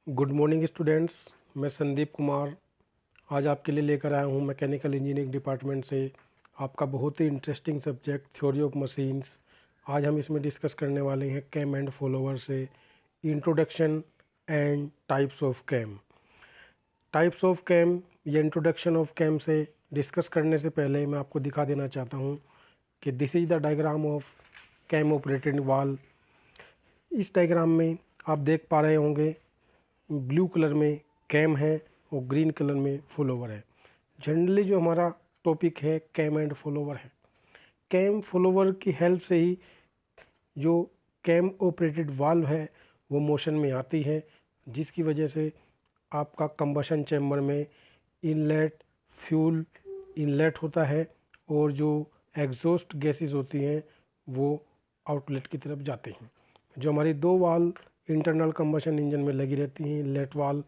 Good morning students. मैं संदीप कुमार आज आपके लिए लेकर आया हूँ मैकेनिकल इंजीनियरिंग डिपार्टमेंट से आपका बहुत ही interesting subject theory of machines. आज हम इसमें डिस्कस करने वाले हैं कैम एंड फॉलोवर से introduction and types of cam. Types of cam या इंट्रोडक्शन ऑफ कैम से डिस्कस करने से पहले मैं आपको दिखा देना चाहता हूँ कि this is the diagram of cam operated valve. इस डायग्राम में आप देख पा रहे होंगे ब्लू कलर में कैम है और ग्रीन कलर में फॉलोवर है। जनरली जो हमारा टॉपिक है कैम एंड फॉलोवर है। कैम फॉलोवर की हेल्प से ही जो कैम ऑपरेटेड वाल्व है वो मोशन में आती है, जिसकी वजह से आपका कंबशन चैम्बर में इनलेट फ्यूल इनलेट होता है और जो एग्जॉस्ट गैसेस होती हैं वो आउटलेट की तरफ जाते हैं। जो हमारी दो वाल्व इंटरनल कंबशन इंजन में लगी रहती हैं, इनलेट वाल्व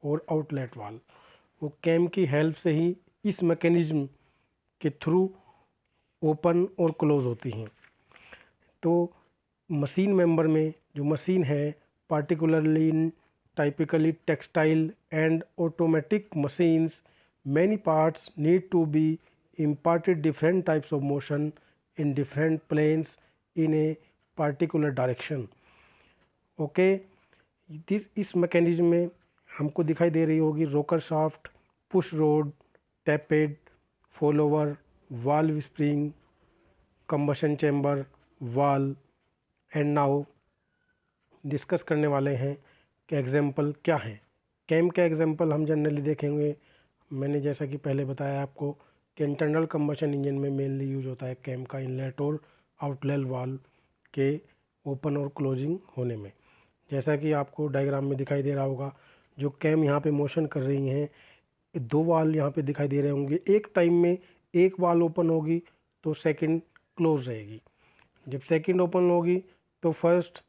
और आउटलेट वाल्व, वो कैम की हेल्प से ही इस मैकेनिज्म के थ्रू ओपन और क्लोज होती हैं। तो मशीन मेंबर में जो मशीन है particularly in typically textile and automatic machines, many parts need to be imparted different types of motion in different planes in a particular direction. Okay, इस mechanism में हमको दिखाई दे रही होगी rocker shaft, push rod, tappet, follower, valve spring, combustion chamber, valve. And now discuss करने वाले हैं कि एग्जाम्पल क्या है। कैम का एग्जाम्पल हम जनरली देखेंगे। मैंने जैसा कि पहले बताया आपको कि इंटरनल कंबशन इंजन में मेनली यूज होता है कैम का इनलेट और आउटलेट वाल्व के ओपन और क्लोजिंग होने में। जैसा कि आपको डायग्राम में दिखाई दे रहा होगा, जो कैम यहाँ पे मोशन कर रही हैं, दो वाल यहाँ पे दिखाई दे रहे होंगे। एक टाइम में एक वाल ओपन होगी तो सेकंड क्लोज रहेगी, जब सेकंड ओपन होगी तो फर्स्ट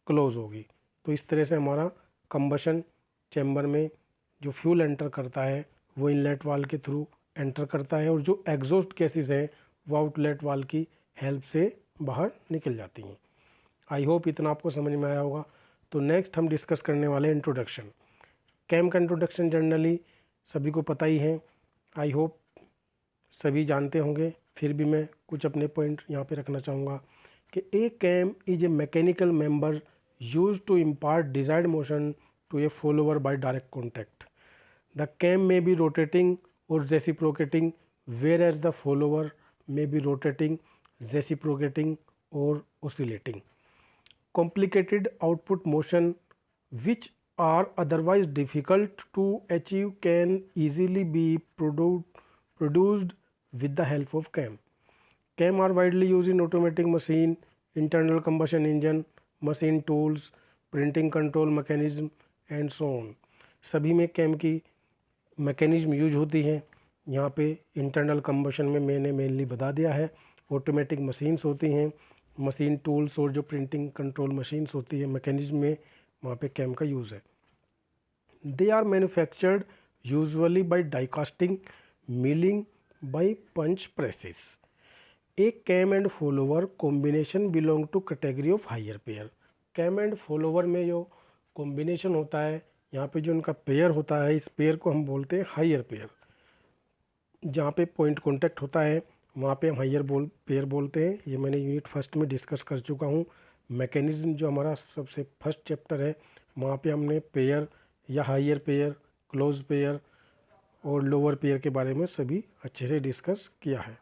क्लोज होगी। तो इस तरह से हमारा कंबशन चैम्बर में जो फ्यूल एंटर करता है वो इनलेट वाल के थ्रू एंटर करता है और जो एग्जॉस्ट गैसेस हैं वो आउटलेट वाल की हेल्प से बाहर निकल जाती हैं। आई होप इतना आपको समझ में आया होगा। तो नेक्स्ट हम डिस्कस करने वाले हैं इंट्रोडक्शन। कैम का इंट्रोडक्शन जनरली सभी को पता ही है, आई होप सभी जानते होंगे, फिर भी मैं कुछ अपने पॉइंट यहाँ पे रखना चाहूँगा कि a cam is a mechanical member used to impart desired motion to a follower by direct contact. The cam may be rotating or reciprocating, whereas the follower may be rotating, reciprocating or oscillating. Complicated output motion which are otherwise difficult to achieve can easily be produced with the help of cam. Cam are widely used in automatic machine, internal combustion engine, machine tools, printing control mechanism and so on. सभी में cam की mechanism use होती है। यहाँ पे internal combustion में मैंने mainly बता दिया है। ऑटोमेटिक मशीन्स होती हैं, मशीन टूल्स और जो प्रिंटिंग कंट्रोल मशीन्स होती है मैकेनिज्म में, वहाँ पे कैम का यूज़ है। They are manufactured usually by die casting, milling, by punch presses. एक cam and follower combination belong to category of higher pair. Cam and follower में जो कॉम्बिनेशन होता है, यहाँ पे जो उनका पेयर होता है, इस पेयर को हम बोलते हैं हायर पेयर। जहाँ पे पॉइंट कांटेक्ट होता है वहाँ पे हम हायर पेयर बोलते हैं। ये मैंने यूनिट फर्स्ट में डिस्कस कर चुका हूँ। मैकेनिज्म जो हमारा सबसे फर्स्ट चैप्टर है, वहाँ पे हमने पेयर या हायर पेयर, क्लोज पेयर और लोअर पेयर के बारे में सभी अच्छे से डिस्कस किया है।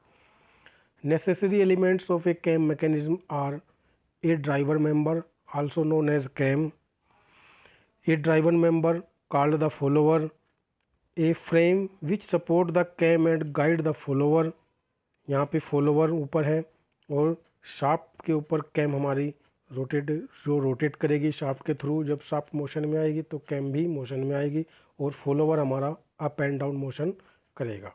Necessary elements of a cam mechanism are a driver member also known as cam, a driver member called the follower, a frame which support the cam and guide the follower। यहाँ पे follower ऊपर है और shaft के ऊपर cam हमारी rotate करेगी shaft के थ्रू। जब शाफ्ट मोशन में आएगी तो कैम भी मोशन में आएगी और फॉलोवर हमारा अप एंड डाउन मोशन करेगा।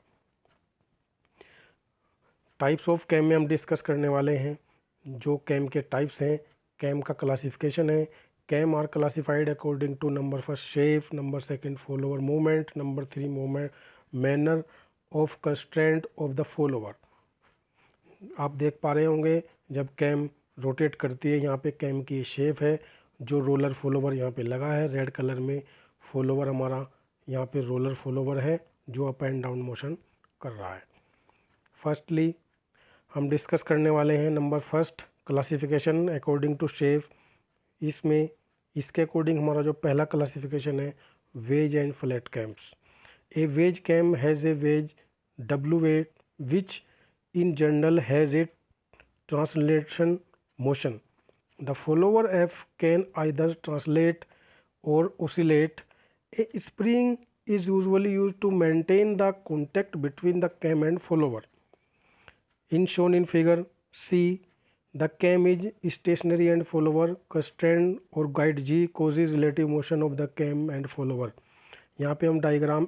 टाइप्स ऑफ कैम में हम डिस्कस करने वाले हैं जो कैम के टाइप्स हैं। कैम का क्लासिफिकेशन है, cam are classified according to number first shape, number second follower movement, number three movement manner of constraint of the follower. आप देख पा रहे होंगे जब कैम रोटेट करती है, यहाँ पे कैम की शेप है, जो रोलर फॉलोवर यहाँ पे लगा है रेड कलर में, फॉलोवर हमारा यहाँ पे रोलर फॉलोवर है जो अप एंड डाउन मोशन कर रहा है। फर्स्टली हम डिस्कस करने वाले हैं number first, classification according to shape. इसमें इसके अकॉर्डिंग हमारा जो पहला क्लासिफिकेशन है wedge and flat cams. A wedge cam has a wedge W weight which in general has a translation motion. The follower F can either translate or oscillate. A spring is usually used to maintain the contact between the cam and follower. In shown in figure C, the cam is stationary and follower constraint or guide G causes relative motion of the cam and follower. यहाँ पे हम diagram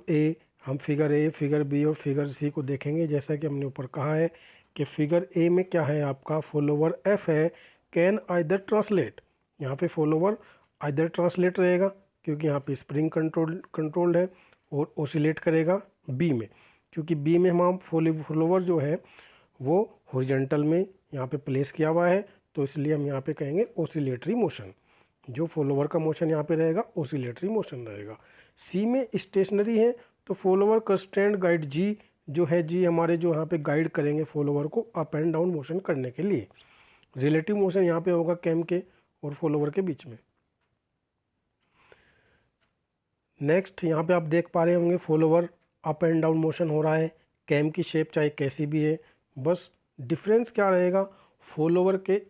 हम figure A, figure B और figure सी को देखेंगे। जैसा कि हमने ऊपर कहा है कि फिगर ए में क्या है, आपका फॉलोवर एफ है, कैन आइदर ट्रांसलेट। यहाँ पे फॉलोवर आइदर ट्रांसलेट रहेगा क्योंकि यहाँ पे स्प्रिंग कंट्रोल्ड है, और ओसिलेट करेगा बी में, क्योंकि बी में हम फॉलोवर जो है वो हॉरिजॉन्टल में यहाँ पे प्लेस किया हुआ है, तो इसलिए हम यहाँ पे कहेंगे ओसिलेटरी मोशन। जो फॉलोवर का मोशन यहाँ पे रहेगा ओसिलेटरी मोशन रहेगा। सी में स्टेशनरी है तो फॉलोवर कंस्ट्रेंट गाइड जी जो है, जी हमारे जो यहाँ पे गाइड करेंगे फॉलोवर को अप एंड डाउन मोशन करने के लिए। रिलेटिव मोशन यहाँ पे होगा कैम के और फॉलोवर के बीच में। नेक्स्ट यहाँ पे आप देख पा रहे होंगे follower up and down motion हो रहा है, कैम की शेप चाहे कैसी भी है, बस डिफरेंस क्या रहेगा फॉलोवर के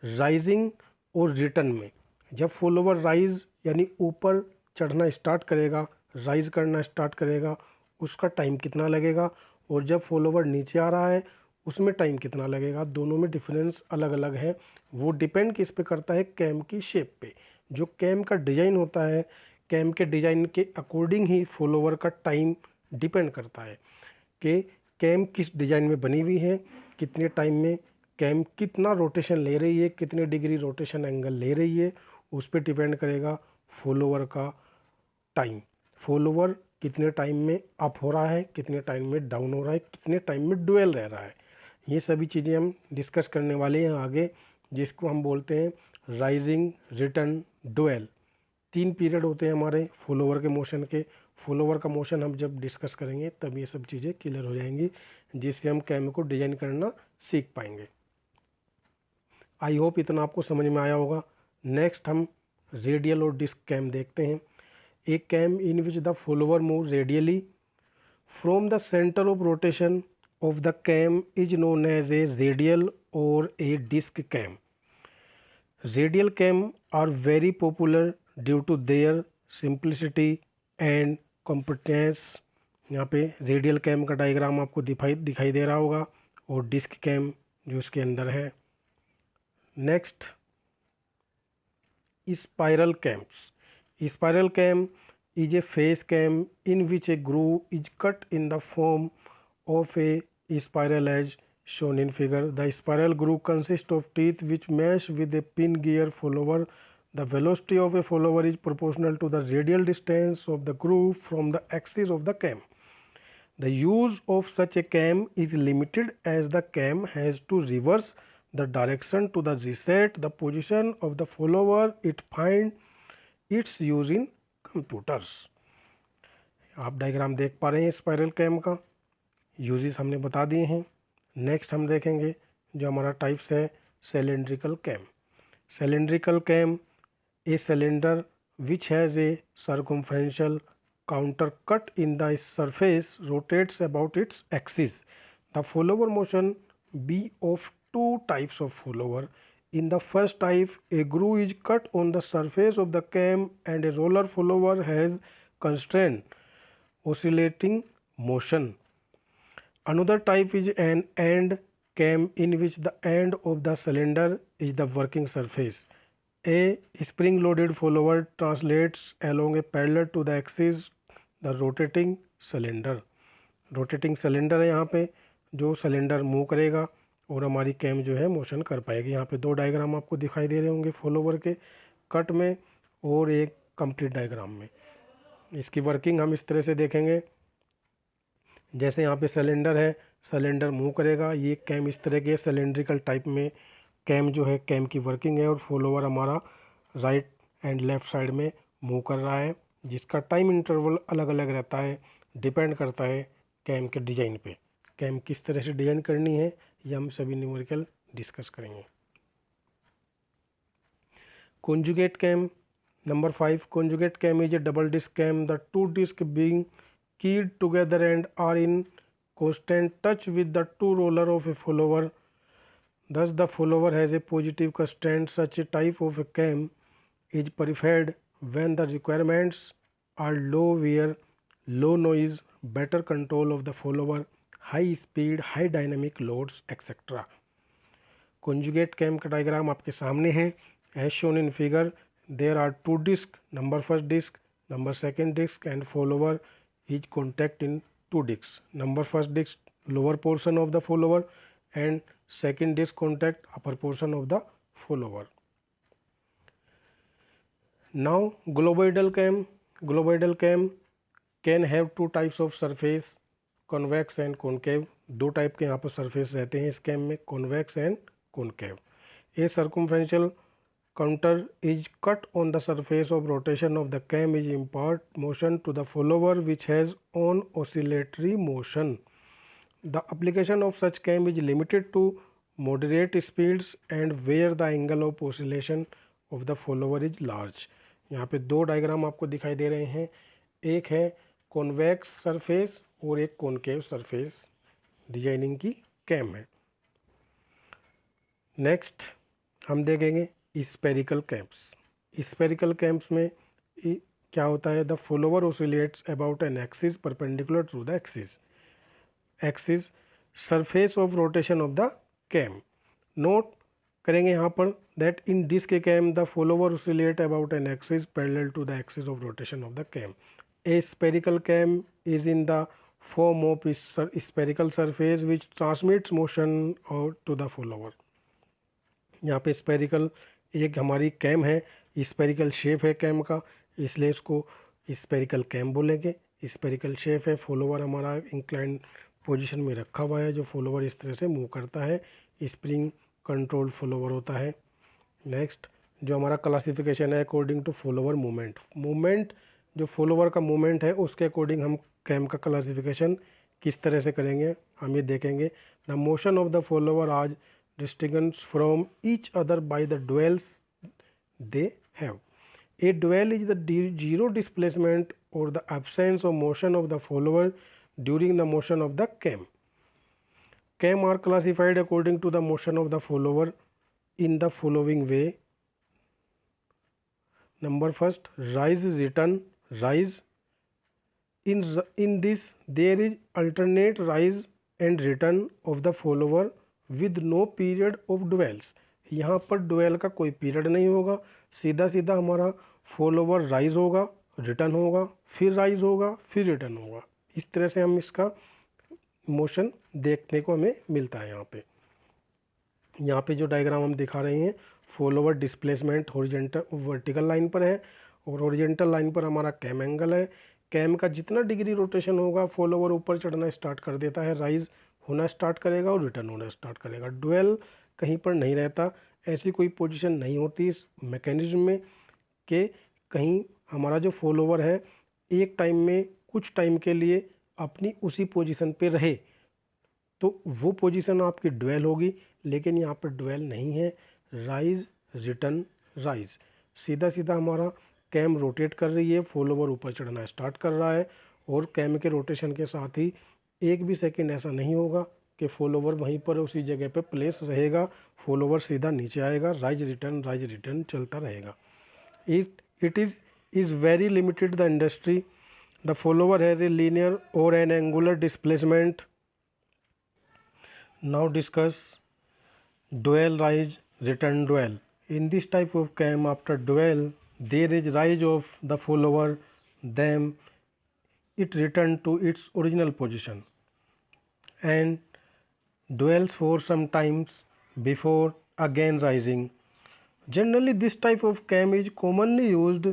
राइजिंग और रिटर्न में। जब फॉलोवर राइज यानी ऊपर चढ़ना स्टार्ट करेगा, राइज करना स्टार्ट करेगा, उसका टाइम कितना लगेगा, और जब फॉलोवर नीचे आ रहा है उसमें टाइम कितना लगेगा, दोनों में डिफरेंस अलग अलग है। वो डिपेंड किस पे करता है, कैम की शेप पे। जो कैम का डिज़ाइन होता है, कैम के डिज़ाइन के अकॉर्डिंग ही फॉलोवर का टाइम डिपेंड करता है कि कैम किस डिज़ाइन में बनी हुई है, कितने टाइम में कैम कितना रोटेशन ले रही है, कितने डिग्री रोटेशन एंगल ले रही है, उस पर डिपेंड करेगा फॉलोवर का टाइम। फॉलोवर कितने टाइम में अप हो रहा है, कितने टाइम में डाउन हो रहा है, कितने टाइम में डुएल रह रहा है, ये सभी चीज़ें हम डिस्कस करने वाले हैं आगे, जिसको हम बोलते हैं राइजिंग, रिटर्न, डुएल। 3 पीरियड होते हैं हमारे फॉलोवर के मोशन के। फॉलोवर का मोशन हम जब डिस्कस करेंगे तब ये सब चीज़ें क्लियर हो जाएंगी, जिससे हम कैम को डिज़ाइन करना सीख पाएंगे। आई होप इतना आपको समझ में आया होगा। नेक्स्ट हम रेडियल और डिस्क कैम देखते हैं। A cam in which the follower moves radially from the center of rotation of the cam is known as a radial or a disc cam. Radial cam are very popular due to their simplicity and compactness. यहाँ पे radial cam का diagram आपको दिखाई दे रहा होगा, और disc cam जो इसके अंदर है। Next spiral camps. Spiral cam is a face cam in which a groove is cut in the form of a spiral as shown in figure. The spiral groove consists of teeth which mesh with a pin gear follower. The velocity of a follower is proportional to the radial distance of the groove from the axis of the cam. The use of such a cam is limited as the cam has to reverse the direction to the reset the position of the follower it finds it's use in computers. आप diagram देख पा रहे हैं spiral cam का, uses हमने बता दिए हैं। नेक्स्ट हम देखेंगे जो हमारा टाइप्स है cylindrical cam. Cylindrical cam a cylinder which has a circumferential contour cut in the surface rotates about its axis. The follower motion be of 2 types of follower. In the first type, a groove is cut on the surface of the cam and a roller follower has constrained oscillating motion. Another type is an end cam in which the end of the cylinder is the working surface. A spring-loaded follower translates along a parallel to the axis the rotating cylinder. Rotating cylinder है यहाँ पे, जो cylinder move करेगा और हमारी cam जो है motion कर पाएगी। यहाँ पे 2 डायग्राम आपको दिखाई दे रहे होंगे फॉलोवर के, कट में और एक कंप्लीट डायग्राम में। इसकी वर्किंग हम इस तरह से देखेंगे, जैसे यहाँ पे सिलेंडर है, सिलेंडर मूव करेगा, ये कैम इस तरह के सिलेंड्रिकल टाइप में कैम जो है कैम की वर्किंग है, और फॉलोवर हमारा राइट एंड लेफ़्ट साइड में मूव कर रहा है, जिसका टाइम इंटरवल अलग अलग रहता है, डिपेंड करता है कैम के डिज़ाइन पे। कैम किस तरह से डिज़ाइन करनी है ये हम सभी न्यूमेरिकल डिस्कस करेंगे। Conjugate cam. Number 5. Conjugate cam is a double disc cam. The two discs being keyed together and are in constant touch with the two roller of a follower. Thus the follower has a positive constraint. Such a type of a cam is preferred when the requirements are low wear, low noise, better control of the follower, high speed, high dynamic loads, etc. Conjugate cam का diagram आपके सामने है। As shown in figure, there are two discs, number first disc, number second disc and follower is contact in two discs. Number first disc lower portion of the follower and second disc contact upper portion of the follower. Now globoidal cam. Globoidal cam can have two types of surface, convex and concave. दो type के यहाँ पर surface रहते हैं इस cam में, convex and concave. A circumferential counter is cut on the surface of rotation of the cam is impart motion to the follower which has on oscillatory motion. The application of such cam is limited to moderate speeds and where the angle of oscillation of the follower is large. यहाँ पे दो diagram आपको दिखाई दे रहे हैं, एक है convex surface और एक कॉनकेव सरफेस डिजाइनिंग की कैम है। नेक्स्ट हम देखेंगे स्पेरिकल कैम्प्स। स्पेरिकल कैम्प्स में क्या होता है, the follower oscillates about an axis perpendicular to the axis surface of rotation of the cam. Note करेंगे यहाँ पर that in disc cam the follower oscillate about an axis parallel to the axis of rotation of the cam. A spherical cam is in the form of spherical surface which transmits motion out to the follower। यहाँ पे spherical एक हमारी cam है, spherical shape है cam का, इसलिए इसको spherical cam बोलेंगे। स्पेरिकल शेप है, फॉलोवर हमारा इंक्लाइन पोजीशन में रखा हुआ है, जो फॉलोवर इस तरह से मूव करता है, स्प्रिंग कंट्रोल फॉलोवर होता है। नेक्स्ट जो हमारा क्लासिफिकेशन है अकॉर्डिंग टू फॉलोवर मूवमेंट जो फॉलोवर का मूवमेंट है उसके अकॉर्डिंग हम कैम का क्लासिफिकेशन किस तरह से करेंगे हम ये देखेंगे। The motion of the follower आज distinguished from each other by the dwells they have. A dwell is the zero displacement or the absence of motion of the follower during the motion of the cam. Cam are classified according to the motion of the follower in the following way. Number first, rise return. Rise in this there is alternate rise and return of the follower with no period of dwells. यहाँ पर dwell का कोई period नहीं होगा, सीधा सीधा हमारा follower rise होगा, रिटर्न होगा, फिर राइज होगा, फिर रिटर्न होगा। इस तरह से हम इसका मोशन देखने को हमें मिलता है। यहाँ पे जो डायग्राम हम दिखा रहे हैं, follower displacement horizontal vertical line पर है और हॉरिजेंटल लाइन पर हमारा कैम एंगल है। कैम का जितना डिग्री रोटेशन होगा फॉलोवर ऊपर चढ़ना स्टार्ट कर देता है, राइज होना स्टार्ट करेगा और रिटर्न होना स्टार्ट करेगा। ड्वेल कहीं पर नहीं रहता, ऐसी कोई पोजीशन नहीं होती इस मैकेनिज्म में कि कहीं हमारा जो फॉलोवर है एक टाइम में कुछ टाइम के लिए अपनी उसी पोजीशन पे रहे, तो वो पोजीशन आपकी ड्वेल होगी। लेकिन यहाँ पर ड्वेल नहीं है, राइज रिटर्न राइज, सीधा सीधा हमारा कैम रोटेट कर रही है, फॉलोवर ऊपर चढ़ना स्टार्ट कर रहा है और कैम के रोटेशन के साथ ही एक भी सेकंड ऐसा नहीं होगा कि फॉलोवर वहीं पर उसी जगह पे प्लेस रहेगा, फॉलोवर सीधा नीचे आएगा, राइज रिटर्न चलता रहेगा। It is very limited the industry. The follower has a linear और an angular displacement. Now discuss dwell rise return dwell. In this type of cam after dwell there is rise of the follower, then it returned to its original position and dwells for some times before again rising. Generally this type of cam is commonly used.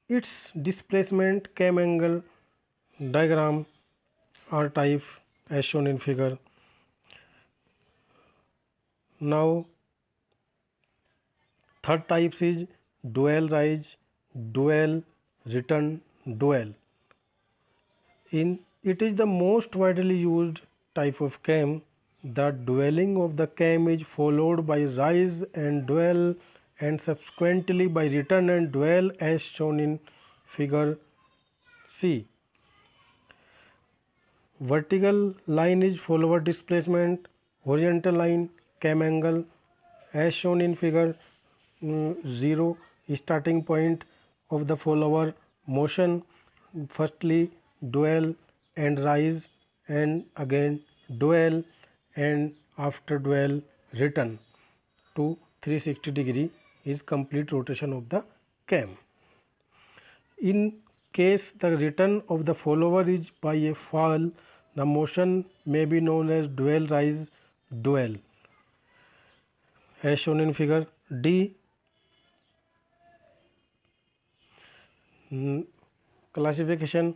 Its displacement cam angle diagram are type as shown in figure. Now third type is dual rise, dual return, dual. It is the most widely used type of cam. The dueling of the cam is followed by rise and dual and subsequently by return and dual as shown in figure C. Vertical line is follower displacement, horizontal line cam angle as shown in figure 0. Starting point of the follower motion, firstly dual and rise and again dual and after dual return to 360 degree is complete rotation of the cam. In case the return of the follower is by a fall, the motion may be known as dual rise dual as shown in figure D. Classification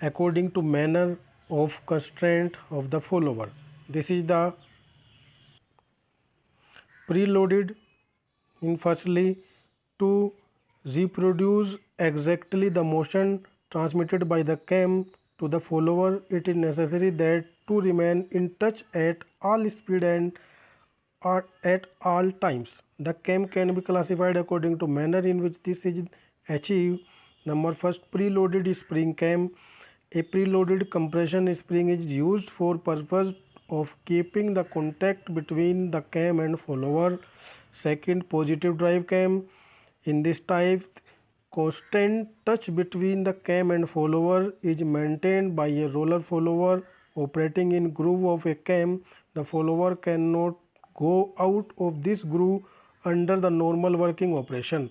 according to manner of constraint of the follower. This is the preloaded in firstly to reproduce exactly the motion transmitted by the cam to the follower. It is necessary that to remain in touch at all speed and at all times. The cam can be classified according to manner in which this is achieved. Number first, preloaded spring cam. A preloaded compression spring is used for purpose of keeping the contact between the cam and follower. Second, positive drive cam. In this type, constant touch between the cam and follower is maintained by a roller follower operating in groove of a cam. The follower cannot go out of this groove under the normal working operation.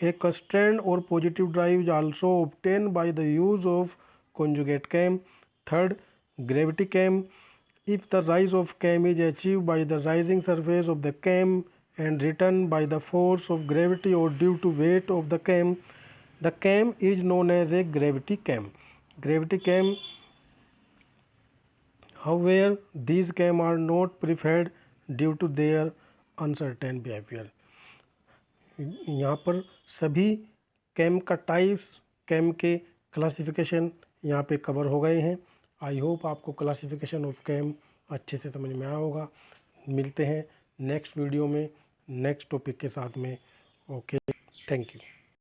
A constraint or positive drive is also obtained by the use of conjugate cam. Third, gravity cam. If the rise of cam is achieved by the rising surface of the cam and return by the force of gravity or due to weight of the cam is known as a gravity cam. Gravity cam, however, these cam are not preferred due to their uncertain behavior. यहाँ पर सभी cam का types, cam के classification यहाँ पे cover हो गए हैं। आई होप आपको क्लासिफिकेशन ऑफ कैम अच्छे से समझ में आया होगा। मिलते हैं नेक्स्ट वीडियो में नेक्स्ट टॉपिक के साथ में। Okay, thank you.